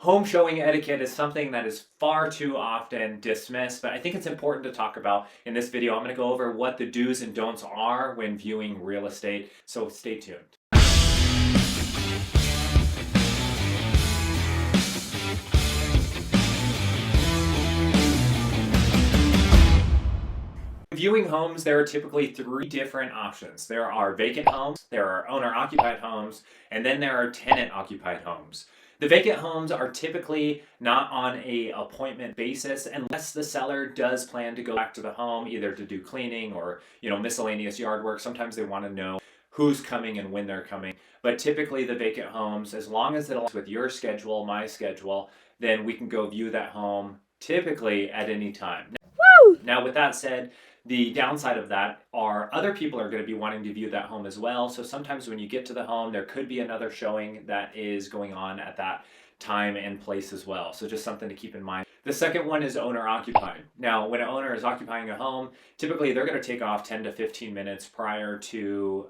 Home showing etiquette is something that is far too often dismissed, but I think it's important to talk about in this video. I'm going to go over what the do's and don'ts are when viewing real estate, so stay tuned. Viewing homes, there are typically three different options. There are vacant homes, there are owner-occupied homes, and then there are tenant-occupied homes. The vacant homes are typically not on a appointment basis unless the seller does plan to go back to the home either to do cleaning or, miscellaneous yard work. Sometimes they want to know who's coming and when they're coming. But typically the vacant homes, as long as it aligns with your schedule, my schedule, then we can go view that home typically at any time. Now, with that said, the downside of that are other people are going to be wanting to view that home as well. So sometimes when you get to the home, there could be another showing that is going on at that time and place as well. So just something to keep in mind. The second one is owner occupied. Now, when an owner is occupying a home, typically they're going to take off 10 to 15 minutes prior to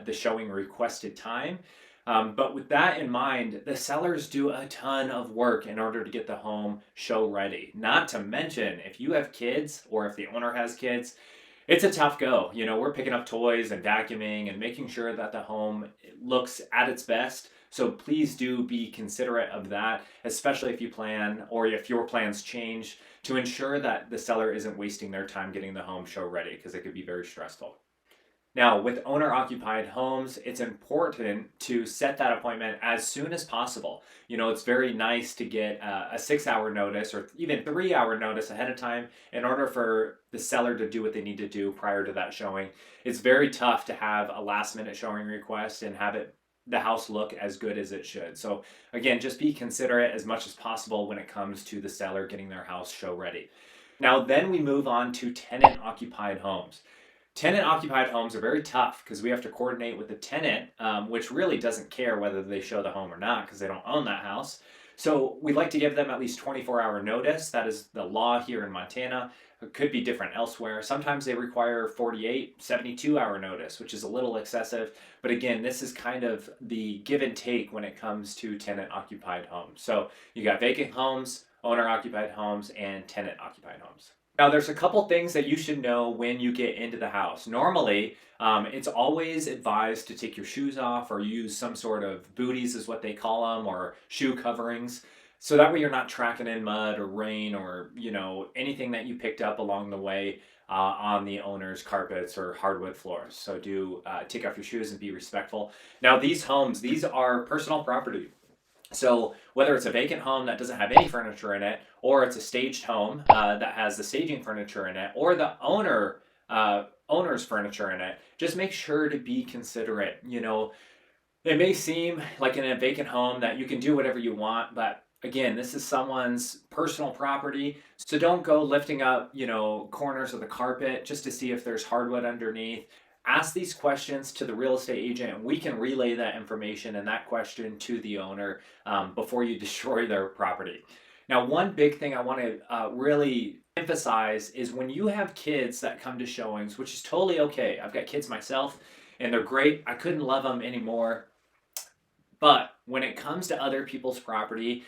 the showing requested time. But with that in mind, the sellers do a ton of work in order to get the home show ready. Not to mention, if you have kids or if the owner has kids, it's a tough go. We're picking up toys and vacuuming and making sure that the home looks at its best. So please do be considerate of that, especially if you plan or if your plans change, to ensure that the seller isn't wasting their time getting the home show ready, because it could be very stressful. Now, with owner-occupied homes, it's important to set that appointment as soon as possible. It's very nice to get a 6-hour notice or even 3-hour notice ahead of time in order for the seller to do what they need to do prior to that showing. It's very tough to have a last-minute showing request and have the house look as good as it should. So again, just be considerate as much as possible when it comes to the seller getting their house show ready. Now, then we move on to tenant-occupied homes. Tenant-occupied homes are very tough because we have to coordinate with the tenant, which really doesn't care whether they show the home or not because they don't own that house. So we'd like to give them at least 24-hour notice. That is the law here in Montana. It could be different elsewhere. Sometimes they require 48, 72-hour notice, which is a little excessive. But again, this is kind of the give and take when it comes to tenant-occupied homes. So you got vacant homes, owner-occupied homes, and tenant-occupied homes. Now, there's a couple things that you should know when you get into the house. Normally, it's always advised to take your shoes off or use some sort of booties is what they call them, or shoe coverings. So that way you're not tracking in mud or rain or, anything that you picked up along the way on the owner's carpets or hardwood floors. So do take off your shoes and be respectful. Now, these homes, these are personal property. So whether it's a vacant home that doesn't have any furniture in it, or it's a staged home that has the staging furniture in it, or the owner's furniture in it, just make sure to be considerate. It may seem like in a vacant home that you can do whatever you want, but again, this is someone's personal property. So don't go lifting up, corners of the carpet just to see if there's hardwood underneath. Ask these questions to the real estate agent, and we can relay that information and that question to the owner before you destroy their property. Now, one big thing I want to really emphasize is when you have kids that come to showings, which is totally okay. I've got kids myself, and they're great. I couldn't love them anymore. But when it comes to other people's property,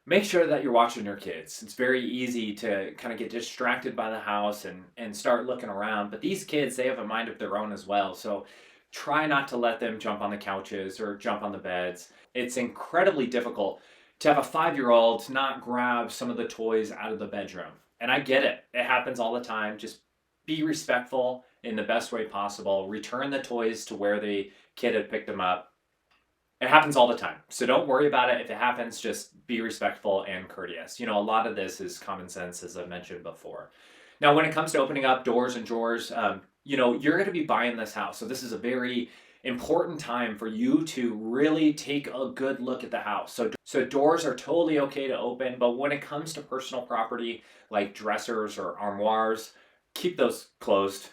make sure that you're watching your kids. It's very easy to kind of get distracted by the house and start looking around. But these kids, they have a mind of their own as well. So try not to let them jump on the couches or jump on the beds. It's incredibly difficult to have a 5-year-old not grab some of the toys out of the bedroom. And I get it. It happens all the time. Just be respectful in the best way possible. Return the toys to where the kid had picked them up. It happens all the time. So don't worry about it. If it happens, just be respectful and courteous. A lot of this is common sense, as I mentioned before. Now, when it comes to opening up doors and drawers, you're going to be buying this house. So this is a very important time for you to really take a good look at the house. So doors are totally okay to open, but when it comes to personal property like dressers or armoires, keep those closed.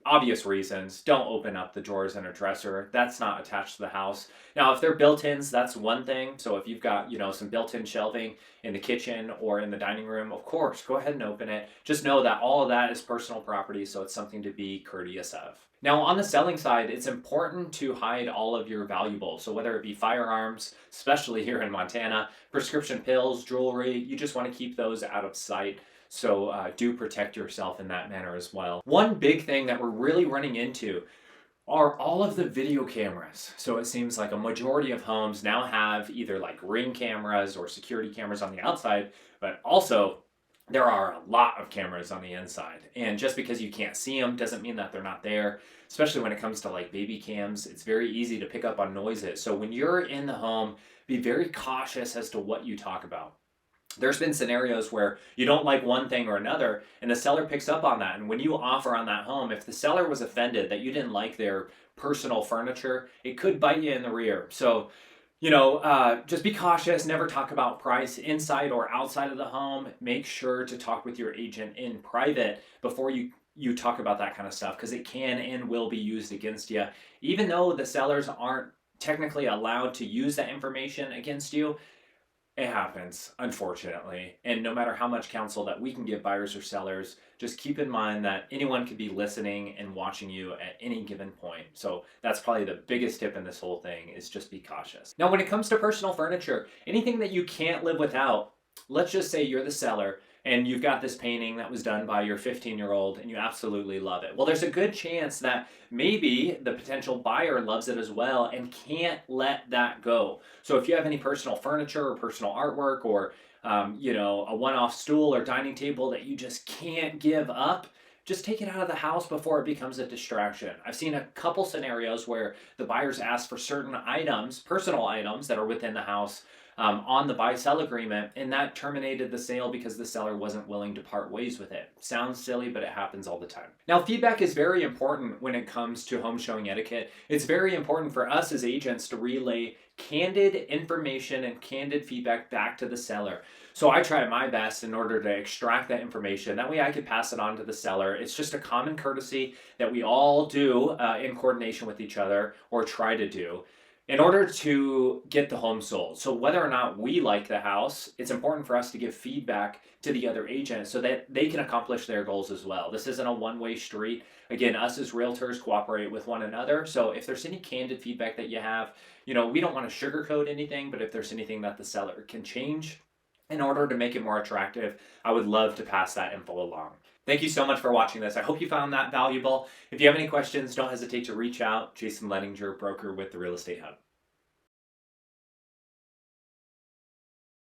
obvious reasons, don't open up the drawers in a dresser. That's not attached to the house. Now, if they're built-ins, that's one thing. So if you've got, some built-in shelving in the kitchen or in the dining room, of course, go ahead and open it. Just know that all of that is personal property, so it's something to be courteous of. Now, on the selling side, it's important to hide all of your valuables. So whether it be firearms, especially here in Montana, prescription pills, jewelry, you just want to keep those out of sight. So do protect yourself in that manner as well. One big thing that we're really running into are all of the video cameras. So it seems like a majority of homes now have either like Ring cameras or security cameras on the outside, but also there are a lot of cameras on the inside. And just because you can't see them doesn't mean that they're not there. Especially when it comes to like baby cams, it's very easy to pick up on noises. So when you're in the home, be very cautious as to what you talk about. There's been scenarios where you don't like one thing or another, and the seller picks up on that. And when you offer on that home, if the seller was offended that you didn't like their personal furniture, it could bite you in the rear. So, just be cautious. Never talk about price inside or outside of the home. Make sure to talk with your agent in private before you talk about that kind of stuff, because it can and will be used against you. Even though the sellers aren't technically allowed to use that information against you, it happens, unfortunately. And no matter how much counsel that we can give buyers or sellers, just keep in mind that anyone could be listening and watching you at any given point. So that's probably the biggest tip in this whole thing, is just be cautious. Now, when it comes to personal furniture, anything that you can't live without, let's just say you're the seller and you've got this painting that was done by your 15-year-old and you absolutely love it. Well, there's a good chance that maybe the potential buyer loves it as well and can't let that go. So if you have any personal furniture or personal artwork or a one-off stool or dining table that you just can't give up, just take it out of the house before it becomes a distraction. I've seen a couple scenarios where the buyers ask for certain items, personal items that are within the house, on the buy-sell agreement, and that terminated the sale because the seller wasn't willing to part ways with it. Sounds silly, but it happens all the time. Now, feedback is very important when it comes to home showing etiquette. It's very important for us as agents to relay candid information and candid feedback back to the seller. So I try my best in order to extract that information. That way I could pass it on to the seller. It's just a common courtesy that we all do in coordination with each other, or try to do, in order to get the home sold. So whether or not we like the house, it's important for us to give feedback to the other agent so that they can accomplish their goals as well. This isn't a one-way street. Again, us as realtors cooperate with one another. So if there's any candid feedback that you have, we don't want to sugarcoat anything, but if there's anything that the seller can change in order to make it more attractive, I would love to pass that info along. Thank you so much for watching this. I hope you found that valuable. If you have any questions, don't hesitate to reach out. Jason Lettinger, broker with the Real Estate Hub.